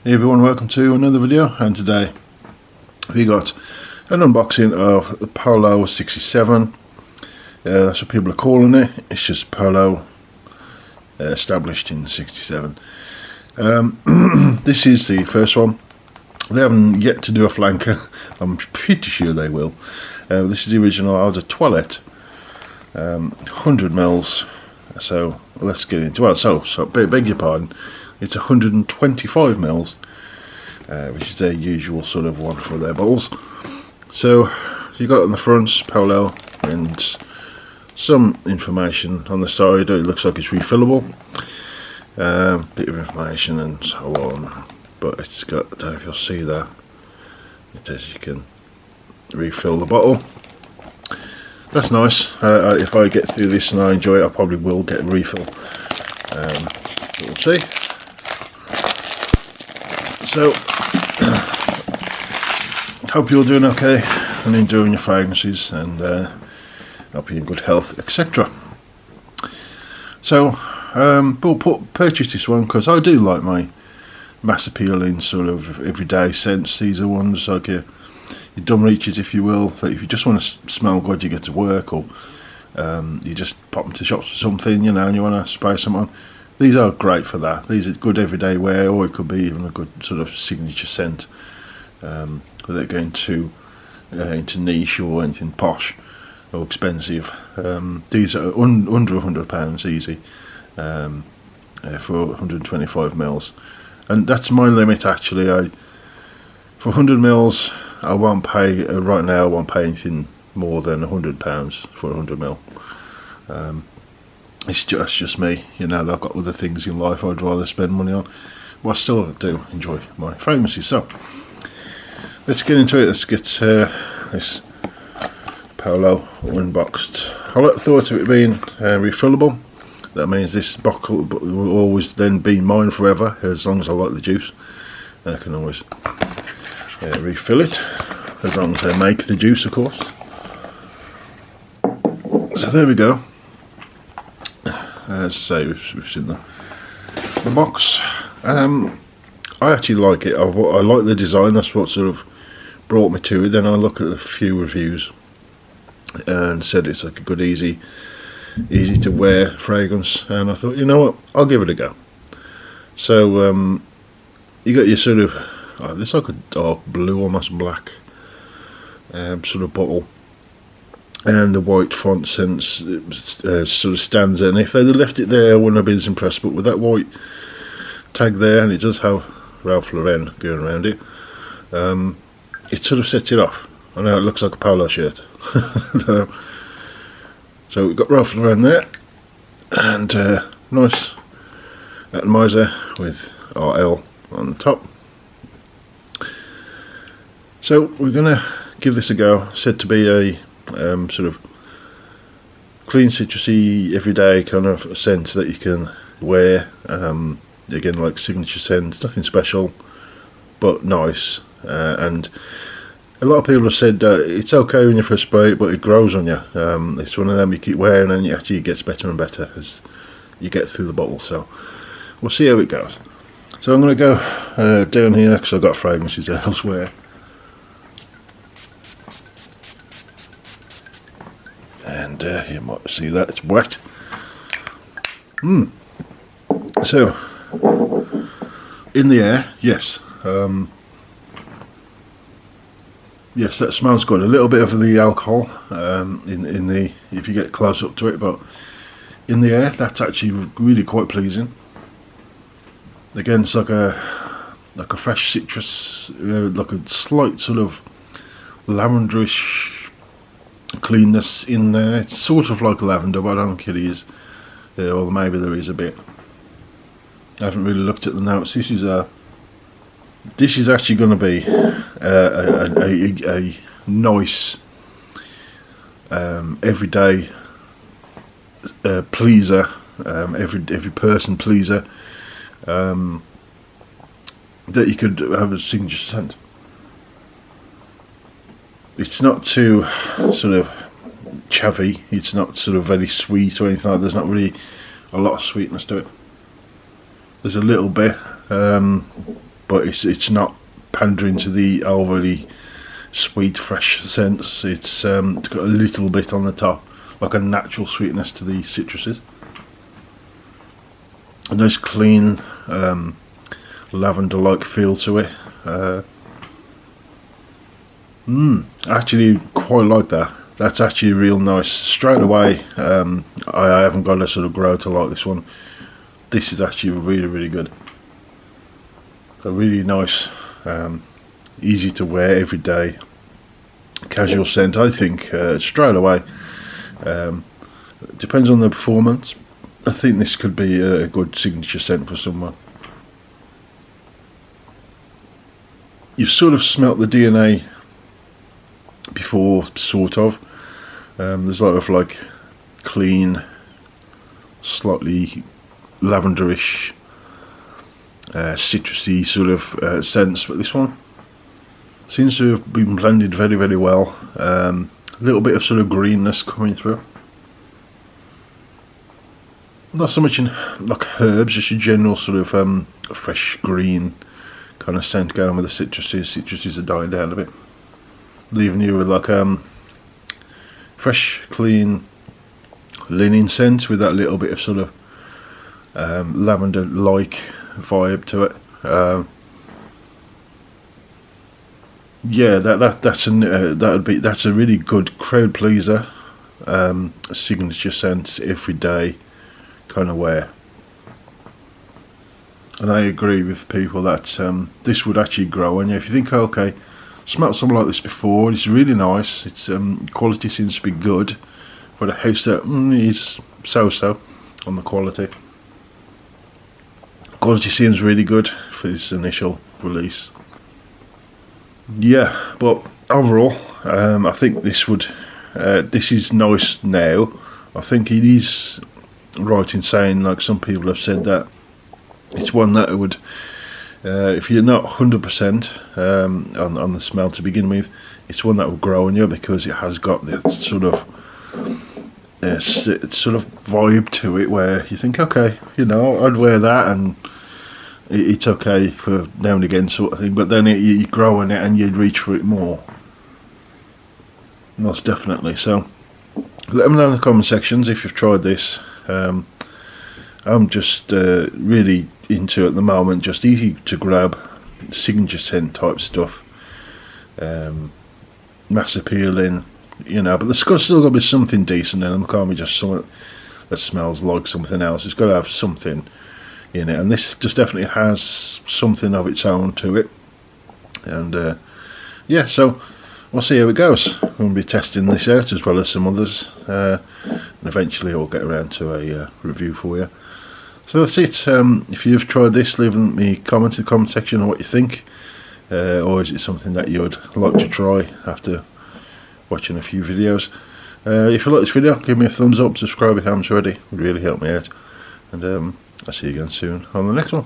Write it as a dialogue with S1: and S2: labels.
S1: Hey everyone, welcome to another video, and today we got an unboxing of the Polo 67. That's what people are calling it. It's just Polo established in 67. This is the first one. They haven't yet to do a flanker. I'm pretty sure they will. This is the original outer toilet, 100 mils. So let's get into it. So beg your pardon. It's 125 mils, which is their usual sort of one for their bottles. So you got on the front Polo and some information on the side. It looks like it's refillable. Bit of information and so on, but it's got, I don't know if you'll see that. It says you can refill the bottle. That's nice. If I get through this and I enjoy it, I probably will get a refill. We'll see. So, hope you're doing okay and enjoying your fragrances, and hope you're in good health, etc. So, purchase this one because I do like my mass appealing sort of everyday scents. These are ones like your dumb reaches, if you will, that if you just want to smell good, you get to work, or you just pop into shops for something, you know, and you want to spray something on. These are great for that. These are good everyday wear, or it could be even a good sort of signature scent without going too into niche or anything posh or expensive. These are under £100 easy for 125 mils, and that's my limit actually. For 100 mils, I won't pay right now. I won't pay anything more than £100 for 100 mil. It's just me, you know. I've got other things in life I'd rather spend money on, but I still do enjoy my fragrances. So let's get into it. Let's get this Polo unboxed. I thought of it being refillable. That means this bottle will always then be mine forever, as long as I like the juice. I can always refill it, as long as they make the juice, of course. So there we go. As I say, we've seen the box. I actually like it. I like the design. That's what sort of brought me to it. Then I look at a few reviews and said it's like a good, easy to wear fragrance, and I thought, you know what, I'll give it a go. So you got your sort of this like a dark blue, almost black sort of bottle. And the white font sense sort of stands there, and if they'd have left it there I wouldn't have been as impressed, but with that white tag there, and it does have Ralph Lauren going around it, it sort of sets it off. I know it looks like a polo shirt. So we've got Ralph Lauren there, and nice atomizer with RL on the top. So we're going to give this a go. Said to be a sort of clean, citrusy, everyday kind of scent that you can wear. Again, like signature scent, nothing special, but nice. And a lot of people have said it's okay when you first spray it, but it grows on you. It's one of them you keep wearing, and it actually gets better and better as you get through the bottle. So we'll see how it goes. So I'm going to go down here because I've got fragrances elsewhere. And you might see that it's wet. So in the air, yes, yes, that smells good. A little bit of the alcohol in the, if you get close up to it, but in the air, that's actually really quite pleasing. Again, it's like a fresh citrus, like a slight sort of lavenderish cleanness in there. It's sort of like lavender, but I don't think it is. Or maybe there is a bit. I haven't really looked at the notes. This is actually going to be a nice everyday pleaser, every person pleaser, that you could have a signature scent. It's not too sort of chavvy, it's not sort of very sweet or anything like that. There's not really a lot of sweetness to it. There's a little bit, but it's not pandering to the overly sweet, fresh scents. It's got a little bit on the top, like a natural sweetness to the citruses. A nice clean lavender-like feel to it. I actually quite like that. That's actually real nice. Straight away, I haven't got a sort of grow to like this one. This is actually really, really good. A really nice, easy to wear every day, casual scent. I think straight away. Depends on the performance. I think this could be a good signature scent for someone. You've sort of smelt the DNA before, sort of. There's a lot of like clean, slightly lavenderish, citrusy sort of scents, but this one seems to have been blended very, very well. A little bit of sort of greenness coming through. Not so much in like herbs, just a general sort of fresh green kind of scent going with the citruses. Citruses are dying down a bit, leaving you with like fresh, clean linen scent with that little bit of sort of lavender-like vibe to it. Yeah, that's a really good crowd pleaser, a signature scent every day kind of wear. And I agree with people that this would actually grow on you. If you think, okay, smelt something like this before, it's really nice, its quality seems to be good, but a house that is so-so on the quality. Quality seems really good for this initial release. Yeah, but overall, I think this is nice now. I think it is right in saying, like some people have said, that it's one that would, if you're not 100% on the smell to begin with, it's one that will grow on you because it has got that sort of vibe to it where you think, okay, I'd wear that and it's okay for now and again sort of thing, but then you grow on it and you'd reach for it more. Most definitely. So let me know in the comment sections if you've tried this. I'm just really into it at the moment, just easy to grab, signature scent type stuff, mass appealing, but there's still got to be something decent in them. It can't be just something that smells like something else. It's got to have something in it, and this just definitely has something of its own to it. And yeah, so we'll see how it goes. We'll be testing this out as well as some others, and eventually I'll get around to a review for you. So that's it. If you've tried this, leave me a comment in the comment section on what you think, or is it something that you would like to try after watching a few videos. If you like this video, give me a thumbs up, subscribe if you haven't already, it would really help me out, and I'll see you again soon on the next one.